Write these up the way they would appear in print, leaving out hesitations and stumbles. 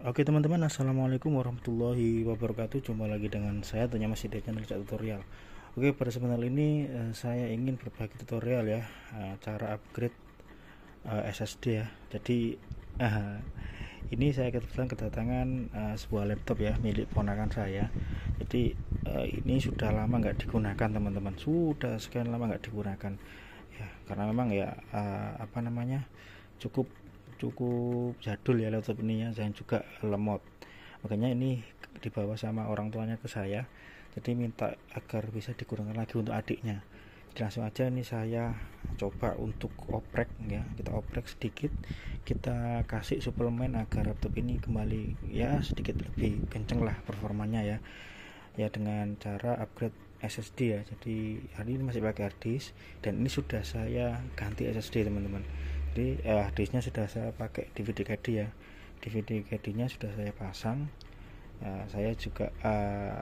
Oke teman-teman, assalamualaikum warahmatullahi wabarakatuh. Jumpa lagi dengan saya, tentunya masih di channel Cak Tutorial. Oke, pada kesempatan ini saya ingin berbagi tutorial ya, cara upgrade SSD ya. Jadi ini saya kebetulan kedatangan sebuah laptop ya, milik ponakan saya. Jadi ini sudah lama nggak digunakan teman-teman, sudah sekian lama nggak digunakan ya, karena memang ya cukup cukup jadul ya laptop ini ya, dan juga lemot. Makanya ini dibawa sama orang tuanya ke saya, jadi minta agar bisa digunakan lagi untuk adiknya. Jadi langsung aja ini saya coba untuk oprek ya, kita oprek sedikit, kita kasih suplemen agar laptop ini kembali ya sedikit lebih kenceng lah performanya ya, dengan cara upgrade SSD ya. Jadi hari ini masih pakai hard disk, dan ini sudah saya ganti SSD teman-teman. Jadi disknya sudah saya pakai DVD KD ya, DVD KD nya sudah saya pasang. Saya juga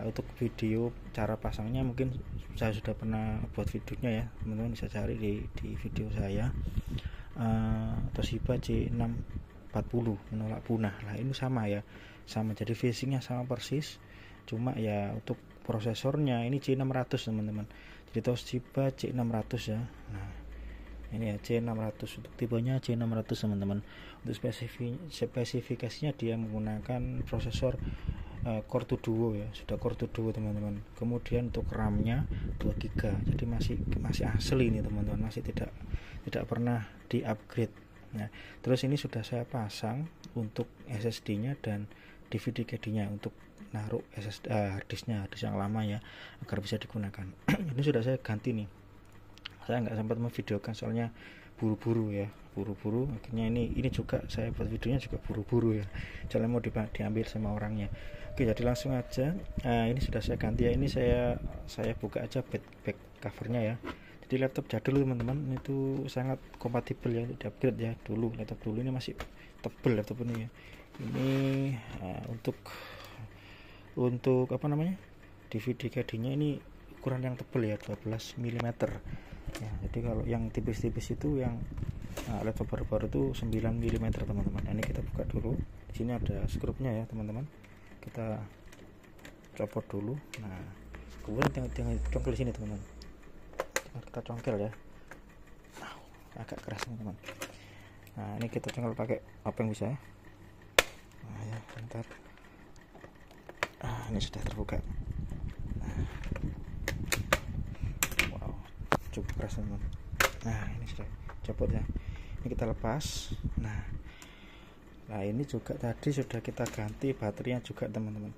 untuk video cara pasangnya mungkin saya sudah pernah buat videonya ya, teman-teman bisa cari di video saya. Toshiba C640 menolak punah lah, ini sama ya, sama, jadi facingnya sama persis, cuma ya untuk prosesornya ini C600 teman-teman. Jadi Toshiba C600 ya. Nah ini ya C600, untuk tipenya C600 teman-teman. Untuk spesifikasinya dia menggunakan prosesor Core 2 Duo ya, sudah Core 2 Duo teman-teman. Kemudian untuk RAM-nya 2 GB, jadi masih asli ini teman-teman, masih tidak pernah di-upgrade. Nah, terus ini sudah saya pasang untuk SSD-nya dan DVD KD-nya untuk naruh SSD hard disk yang lama ya, agar bisa digunakan. Ini sudah saya ganti nih. Saya nggak sempat memvideokan soalnya buru-buru ya, akhirnya ini juga saya buat videonya juga buru-buru ya, soalnya mau diambil sama orangnya. Oke, jadi langsung aja. Ini sudah saya ganti ya, ini saya buka aja back covernya ya. Jadi laptop jadul teman-teman itu sangat kompatibel ya untuk di-upgrade ya. Laptop dulu ini masih tebel laptop ini ya. Ini untuk DVD KD-nya ini ukuran yang tebel ya, 12 mm ya. Jadi kalau yang tipis-tipis itu yang laptop baru-baru itu 9 mm teman-teman. Ini kita buka dulu. Di sini ada skrupnya ya teman-teman. Kita copot dulu. Nah, kemudian tinggal congkel di sini teman-teman. Kita congkel ya. Agak keras teman-teman. Nah, ini kita congkel pakai apa yang bisa ya. Nah, ya, bentar. Ini sudah terbuka. Cukup keras teman. Nah, ini sudah copot ya. Ini kita lepas. Nah ini juga tadi sudah kita ganti baterainya juga teman-teman.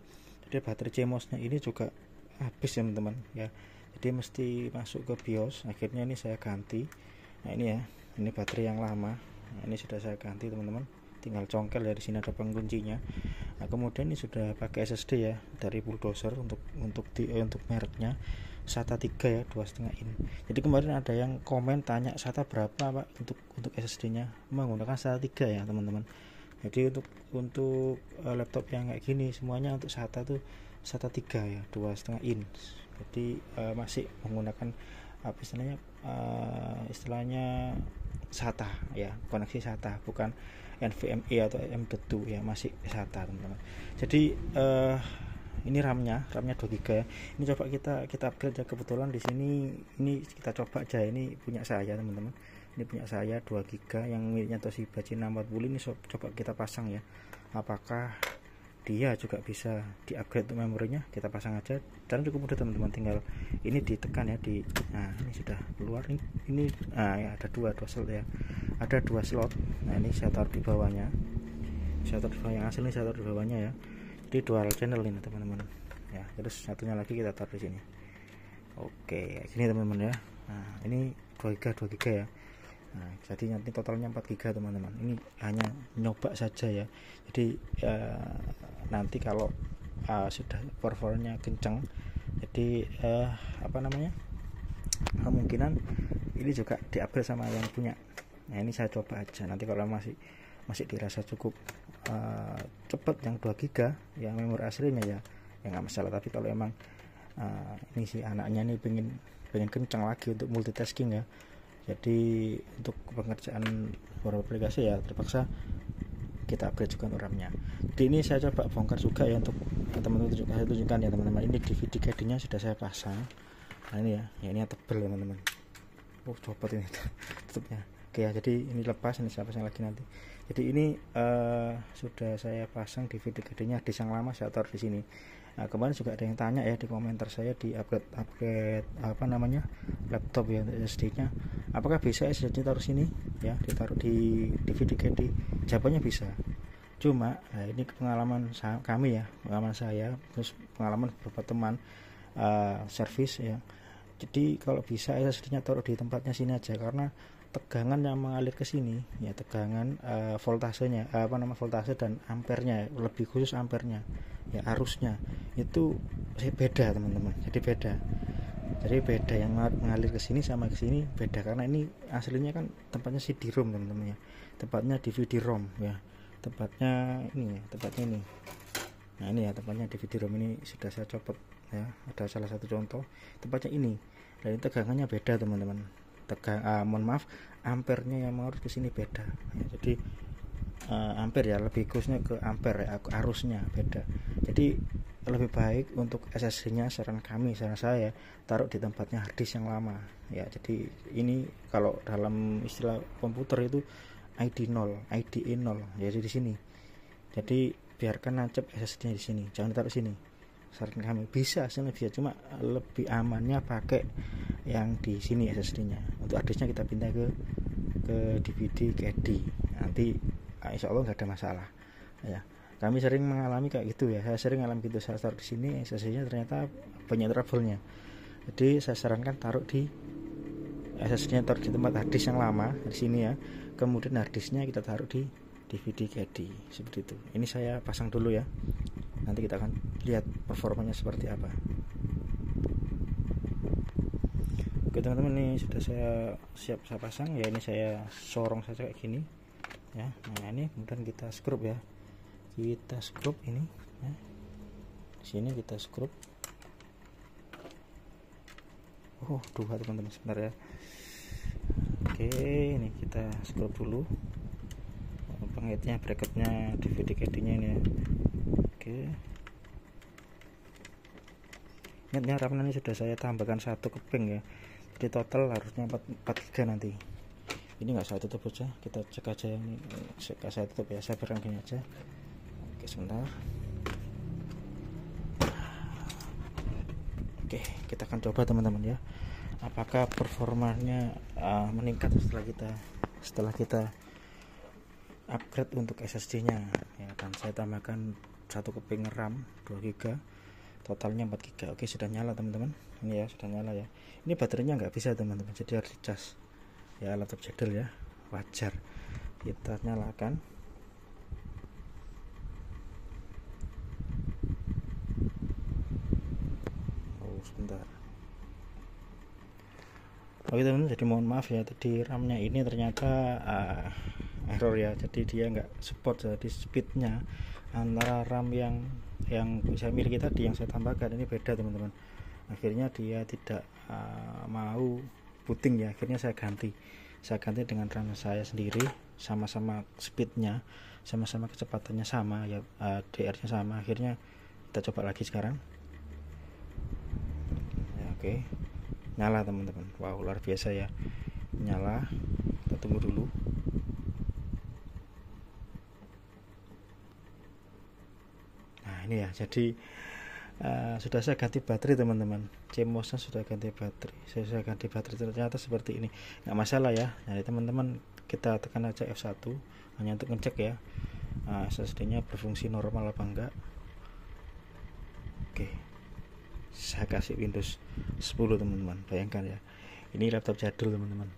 Jadi baterai CMOS-nya ini juga habis ya teman-teman ya. Jadi mesti masuk ke BIOS. Akhirnya ini saya ganti. Nah ini ya, ini baterai yang lama. Nah, ini sudah saya ganti teman-teman. Tinggal congkel ya, di sini ada penguncinya. Nah, kemudian ini sudah pakai SSD ya dari Bulldozer untuk mereknya SATA 3 ya, 2,5 in. Jadi kemarin ada yang komen tanya SATA berapa Pak untuk SSD-nya, menggunakan SATA 3 ya teman-teman. Jadi untuk laptop yang kayak gini semuanya untuk SATA tuh SATA 3 ya, 2,5 in. Jadi masih menggunakan istilahnya SATA ya, koneksi SATA, bukan NVMe atau M.2 ya, masih SATA teman-teman. Jadi ini RAM-nya 2 GB ya. Ini coba kita upgrade ya, kebetulan di sini ini kita coba aja, ini punya saya teman-teman. Ini punya saya 2 GB yang miliknya Toshiba C640 ini. Coba kita pasang ya. Apakah dia juga bisa di-upgrade untuk memorinya? Kita pasang aja. Dan cukup mudah teman-teman, tinggal ini ditekan ya nah, ini sudah keluar ini ya, ada dua slot ya. Ada 2 slot. Nah, ini saya taruh di bawahnya. Saya taruh di bawah yang asli, saya taruh di bawahnya ya. Jadi dual channel ini teman-teman ya. Terus satunya lagi kita taruh di sini. Oke, gini teman-teman ya. Nah, ini 2 GB ya. Nah, jadi nanti totalnya 4 GB teman-teman. Ini hanya nyoba saja ya. Jadi nanti kalau sudah performanya kencang, jadi kemungkinan ini juga diupgrade sama yang punya. Nah, ini saya coba aja. Nanti kalau masih dirasa cukup cepat yang 2 GB yang memori aslinya ya nggak masalah. Tapi kalau emang ini si anaknya nih pengen kencang lagi untuk multitasking ya, jadi untuk pengerjaan beberapa aplikasi ya terpaksa kita upgrade juga RAM-nya. Jadi ini saya coba bongkar juga ya untuk teman-teman, saya tunjukkan ya teman-teman. Ini DVD card-nya sudah saya pasang. Nah ini ya ini tebel teman-teman. Copot ini tutupnya. Oke ya, jadi ini lepas, ini saya pasang lagi nanti. Jadi ini sudah saya pasang DVD card-nya, disk yang lama saya taruh di sini. Nah, kemarin juga ada yang tanya ya di komentar saya di upgrade apa namanya laptop ya untuk SSD-nya, apakah bisa SSD taruh sini ya, ditaruh di DVD card? Jawabannya bisa. Cuma ini pengalaman kami ya, pengalaman saya, terus pengalaman beberapa teman servis ya. Jadi kalau bisa SSD-nya taruh di tempatnya sini aja, karena tegangan yang mengalir ke sini ya, tegangan voltasenya voltase dan ampernya, lebih khusus ampernya ya, arusnya itu beda teman-teman. Jadi beda yang mengalir ke sini sama ke sini beda, karena ini aslinya kan tempatnya CD-ROM teman-teman ya, tempatnya DVD-ROM ya, tempatnya ini ya, tempatnya ini. Nah ini ya tempatnya DVD-ROM, ini sudah saya copot ya, ada salah satu contoh tempatnya ini. Dan tegangannya beda teman-teman, mohon maaf, ampernya yang mengarus ke sini beda ya. Jadi ampere ya, lebih khususnya ke ampere ya, arusnya beda. Jadi lebih baik untuk SSD-nya saran saya taruh di tempatnya harddisk yang lama ya. Jadi ini kalau dalam istilah komputer itu IDE 0 ya, jadi di sini. Jadi biarkan nancep SSD-nya di sini, jangan ditaruh sini. Saran kami bisa cuma lebih amannya pakai yang di sini SSD-nya. Untuk harddisknya kita pindah ke DVD KD, nanti insya Allah nggak ada masalah ya. Kami sering mengalami kayak gitu ya, saya sering mengalami gitu, saya taruh di sini SSD-nya ternyata banyak trouble-nya. Jadi saya sarankan taruh di SSD-nya taruh di tempat harddisk yang lama di sini ya, kemudian harddisknya kita taruh di DVD KD seperti itu. Ini saya pasang dulu ya, nanti kita akan lihat performanya seperti apa. Oke teman-teman, ini sudah saya pasang ya, ini saya sorong saja kayak gini ya. Nah ini kemudian kita skrup ya, kita skrup ini ya. Di sini kita skrup. Dua teman-teman sebentar ya. Oke, ini kita skrup dulu pengitnya, bracketnya, DVD card-nya ini ya. Oke, ingatnya RAM ini sudah saya tambahkan 1 keping ya, jadi total harusnya 4 GB nanti. Ini nggak saya tutup aja, kita cek aja ini, saya tutup ya, saya berang gini aja. Oke sebentar. Oke, kita akan coba teman-teman ya, apakah performanya meningkat setelah kita upgrade untuk SSD-nya ya. Dan saya tambahkan 1 keping RAM 2 GB, totalnya 4 GB. Oke, sudah nyala teman-teman. Ini ya sudah nyala ya. Ini baterainya nggak bisa teman-teman, jadi harus dicas ya, laptop jadul ya, wajar. Kita nyalakan. Sebentar. Oke teman-teman, jadi mohon maaf ya, tadi RAM-nya ini ternyata error ya, jadi dia nggak support, jadi speednya antara RAM yang saya miliki tadi, yang saya tambahkan ini beda teman-teman. Akhirnya dia tidak mau booting ya, akhirnya saya ganti dengan RAM saya sendiri, sama-sama speednya, sama-sama kecepatannya sama ya, DR-nya sama. Akhirnya kita coba lagi sekarang ya. Oke, nyala teman-teman. Wow, luar biasa ya, nyala. Kita tunggu dulu. Nah ini ya, jadi sudah saya ganti baterai teman-teman, CMOS-nya sudah ganti baterai, saya ganti baterai, ternyata seperti ini, nggak masalah ya. Jadi teman-teman kita tekan aja F1 hanya untuk ngecek ya, SSD-nya berfungsi normal apa enggak. Oke, saya kasih Windows 10 teman-teman. Bayangkan ya, ini laptop jadul teman-teman,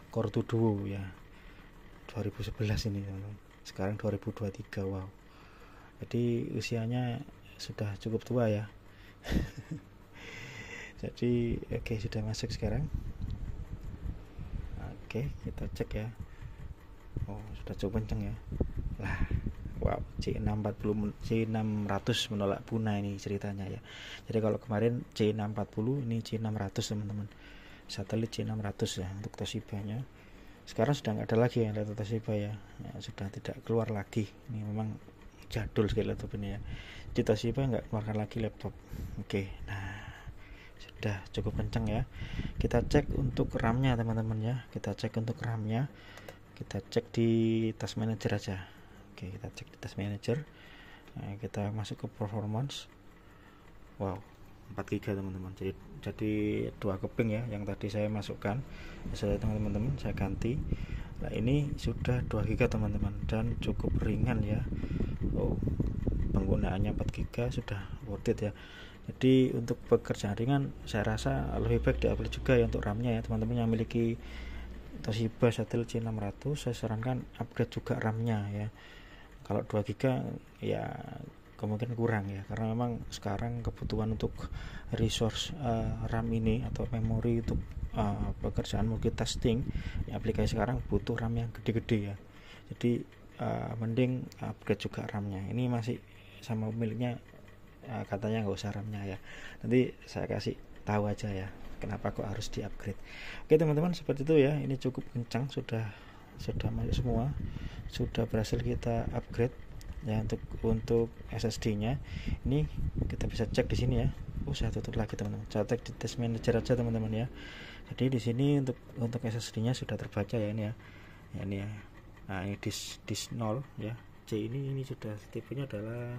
Core 2 Duo ya, 2011 ini teman-teman, sekarang 2023. Wow, jadi usianya sudah cukup tua ya. Jadi oke, sudah masuk sekarang. Oke, kita cek ya. Sudah cukup kenceng ya. Lah, wow, C600 menolak punah ini ceritanya ya. Jadi kalau kemarin C640, ini C600 teman-teman. Satelit C600 ya untuk Toshiba-nya. Sekarang sudah nggak ada lagi yang laptop Toshiba ya, sudah tidak keluar lagi. Ini memang jadul sekali laptop ini ya. Di Toshiba nggak keluarkan lagi laptop. Oke, nah sudah cukup kencang ya. Kita cek untuk RAM-nya teman-teman ya. Kita cek untuk RAM-nya. Kita cek di task manager aja. Oke, kita cek di task manager. Nah, kita masuk ke performance. Wow, 4 GB teman-teman. Jadi 2 keping ya yang tadi saya masukkan. Saya teman-teman saya ganti. Nah, ini sudah 2 GB teman-teman dan cukup ringan ya. Oh, penggunaannya 4 GB sudah worth it ya. Jadi untuk pekerjaan ringan saya rasa lebih baik di-upgrade juga ya untuk RAM-nya ya. Teman-teman yang memiliki Toshiba Satel C600 saya sarankan upgrade juga RAM-nya ya. Kalau 2 GB ya kemungkinan kurang ya, karena memang sekarang kebutuhan untuk resource RAM ini atau memori untuk pekerjaan multitasking ya, aplikasi sekarang butuh RAM yang gede-gede ya. Jadi mending upgrade juga RAM-nya. Ini masih sama pemiliknya katanya nggak usah RAM-nya ya. Nanti saya kasih tahu aja ya kenapa kok harus di-upgrade. Oke teman-teman, seperti itu ya. Ini cukup kencang, sudah masuk semua, sudah berhasil kita upgrade ya untuk SSD-nya. Ini kita bisa cek di sini ya. Saya tutup lagi teman-teman. Saya cek di task manager aja teman-teman ya. Jadi di sini untuk SSD-nya sudah terbaca ya ini ya. Ya ini ya. Nah, ini disk 0 ya. C ini sudah tipenya adalah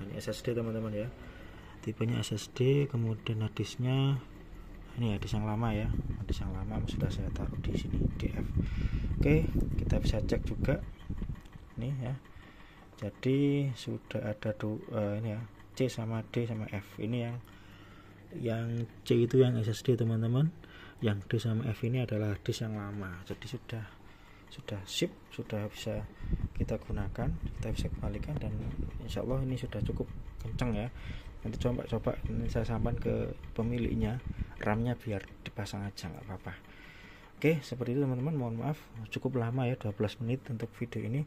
ini SSD teman-teman ya. Tipenya SSD, kemudian disknya ini ya, disk yang lama ya. Disk yang lama sudah saya taruh di sini DF. Oke, kita bisa cek juga. Nih ya. Jadi sudah ada ini ya, C sama D sama F. Ini yang C itu yang SSD teman-teman, yang D sama F ini adalah disk yang lama. Jadi sudah sip, sudah bisa kita gunakan, kita bisa kembalikan, dan insya Allah ini sudah cukup kencang ya. Nanti coba ini saya sampaikan ke pemiliknya, RAM-nya biar dipasang aja nggak apa-apa. Oke, seperti itu teman-teman. Mohon maaf cukup lama ya, 12 menit untuk video ini.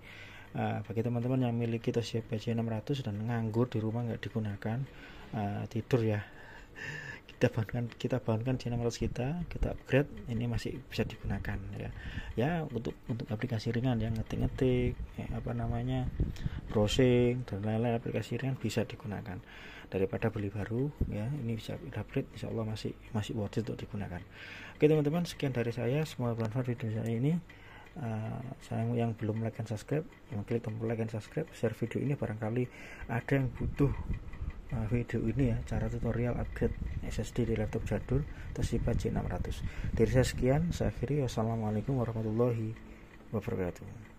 Bagi teman-teman yang memiliki Toshiba C600 dan nganggur di rumah nggak digunakan, tidur ya, kita bangunkan C600 kita upgrade, ini masih bisa digunakan ya untuk aplikasi ringan ya, ngetik browsing dan lain-lain aplikasi ringan bisa digunakan daripada beli baru ya. Ini bisa upgrade, insya Allah masih worth it untuk digunakan. Oke teman-teman, sekian dari saya, semoga bermanfaat video saya ini. Saya yang belum like dan subscribe, yang klik tombol like dan subscribe, share video ini, barangkali ada yang butuh video ini ya, cara tutorial upgrade SSD di laptop jadul Toshiba C600. Dari saya sekian, saya akhiri. Wassalamualaikum warahmatullahi wabarakatuh.